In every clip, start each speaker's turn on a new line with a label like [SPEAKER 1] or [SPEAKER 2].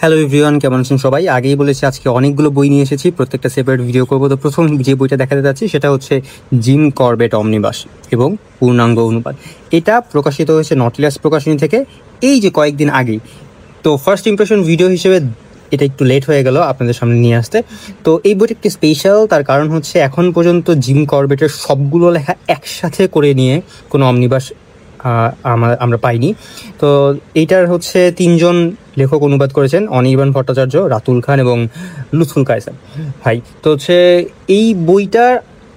[SPEAKER 1] Hello everyone, কেমন আছেন সবাই? আগেই বলেছি আজকে অনেকগুলো বই নিয়ে এসেছি, প্রত্যেকটা সেপারেট ভিডিও করবো। তো প্রথম যে বইটা দেখাতে যাচ্ছি সেটা হচ্ছে জিম করবেট অমনিবাস এবং পূর্ণাঙ্গ অনুবাদ। এটা প্রকাশিত হয়েছে নটিলাস প্রকাশনী থেকে এই যে কয়েকদিন আগেই। তো ফার্স্ট ইমপ্রেশন ভিডিও হিসেবে এটা একটু লেট হয়ে গেল আপনাদের সামনে নিয়ে আসতে। তো এই বইটা একটি স্পেশাল, তার কারণ হচ্ছে এখন পর্যন্ত জিম করবেটের সবগুলো লেখা একসাথে করে নিয়ে কোনো অমনিবাস আমরা পাইনি। তো এইটার হচ্ছে 3জন লেখক অনুবাদ করেছেন, অনির্বাণ ভট্টাচার্য, রাতুল খান এবং লুৎফুল কায়সার ভাই। তো হচ্ছে এই বইটা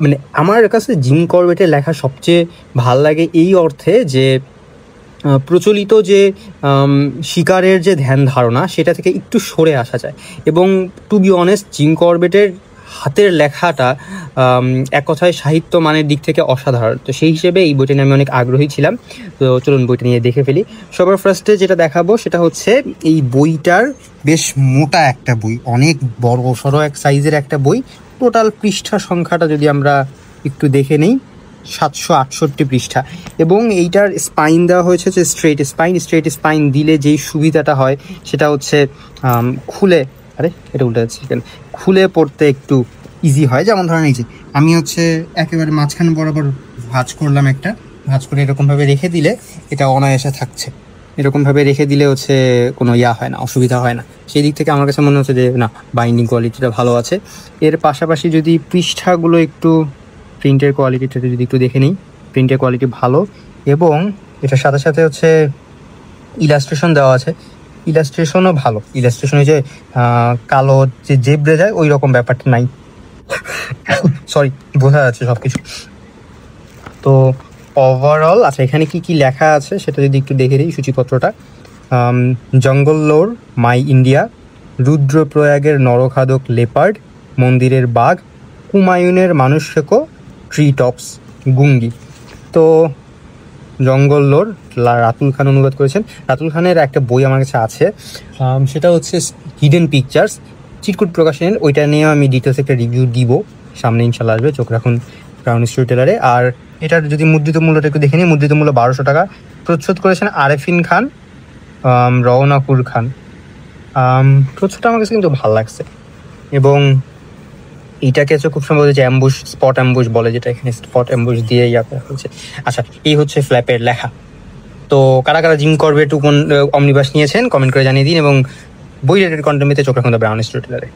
[SPEAKER 1] মানে আমার কাছে জিম করবেটের লেখা সবচেয়ে ভাল লাগে এই অর্থে যে প্রচলিত যে শিকারের যে ধ্যান ধারণা সেটা থেকে একটু সরে আসা যায়। এবং টু বি অনেস্ট, জিম করবেটের হাতের লেখাটা এক কথায় সাহিত্য মানের দিক থেকে অসাধারণ। তো সেই হিসেবে এই বইটা নিয়ে আমি অনেক আগ্রহী ছিলাম। তো চলুন বইটা নিয়ে দেখে ফেলি। সবার ফার্স্টে যেটা দেখাবো সেটা হচ্ছে এই বইটার বেশ মোটা একটা বই, অনেক বড় সড়ো এক সাইজের একটা বই। টোটাল পৃষ্ঠা সংখ্যাটা যদি আমরা একটু দেখে নিই, 768 পৃষ্ঠা। এবং এইটার স্পাইন দেওয়া হয়েছে যে স্ট্রেট স্পাইন দিলে যেই সুবিধাটা হয় সেটা হচ্ছে খুলে পড়তে একটু ইজি হয়। যেমন ধরেন এই যে আমি হচ্ছে একেবারে মাঝখানে বরাবর ভাঁজ করে এরকমভাবে রেখে দিলে এটা অনায়াসে থাকছে। এরকমভাবে রেখে দিলে হচ্ছে কোনো হয় না, অসুবিধা হয় না। সেই দিক থেকে আমার কাছে মনে হচ্ছে যে না, বাইন্ডিং কোয়ালিটিটা ভালো আছে। এর পাশাপাশি যদি পৃষ্ঠাগুলো একটু প্রিন্টের কোয়ালিটিটা যদি একটু দেখে নিই, প্রিন্টের কোয়ালিটি ভালো। এবং এটার সাথে সাথে হচ্ছে ইলাস্ট্রেশন দেওয়া আছে, ইলাস্ট্রেশনও ভালো। ইলাস্ট্রেশনে যে কালো যে জেব্রে যায় ওই রকম ব্যাপারটা নাই। সরি, বোঝা যাচ্ছে সব কিছু। তো ওভারঅল আচ্ছা, এখানে কি কি লেখা আছে সেটা যদি একটু দেখে দিই সূচিপত্রটা। জঙ্গল লোর মাই ইন্ডিয়া, রুদ্রপ্রয়াগের নরখাদক লেপার্ড, মন্দিরের বাঘ, হুমায়ুনের মানুষ শেখো, ট্রি টপস, গুঙ্গি। তো জঙ্গল লোর রাতুল খান অনুবাদ করেছেন। রাতুল খানের একটা বই আমার কাছে আছে, সেটা হচ্ছে হিডেন পিকচার্স, চিটকুট প্রকাশনের। ওইটা নিয়ে আমি ডিটেলস একটা রিভিউ দিব সামনে, ইনশাল্লাহ আসবে। চোখ রাখুন ব্রাউন স্টোরি টেলারে। আর এটার যদি মুদ্রিত মূল্যটা একটু দেখে নিই, মুদ্রিত মূল্য 1200 টাকা। প্রচ্ছদ করেছেন আরেফিন খান, রওনাকুর খান। প্রচ্ছদটা আমার কাছে কিন্তু ভালো লাগছে। এবং এইটাকে হচ্ছে খুব সম্ভবত যে স্পট অ্যাম্বুশ বলে, যেটা এখানে স্পট অ্যাম্বুশ দিয়ে করা হয়েছে। আচ্ছা, এই হচ্ছে ফ্ল্যাপের লেখা। তো কারা কারা জিম করবেট অমনিবাস নিয়েছেন কমেন্ট করে জানিয়ে দিন, এবং বই রিলেটেড কন্টেন্ট পেতে চোখ রাখুন দ্য ব্রাউন স্টোরি টেলারে।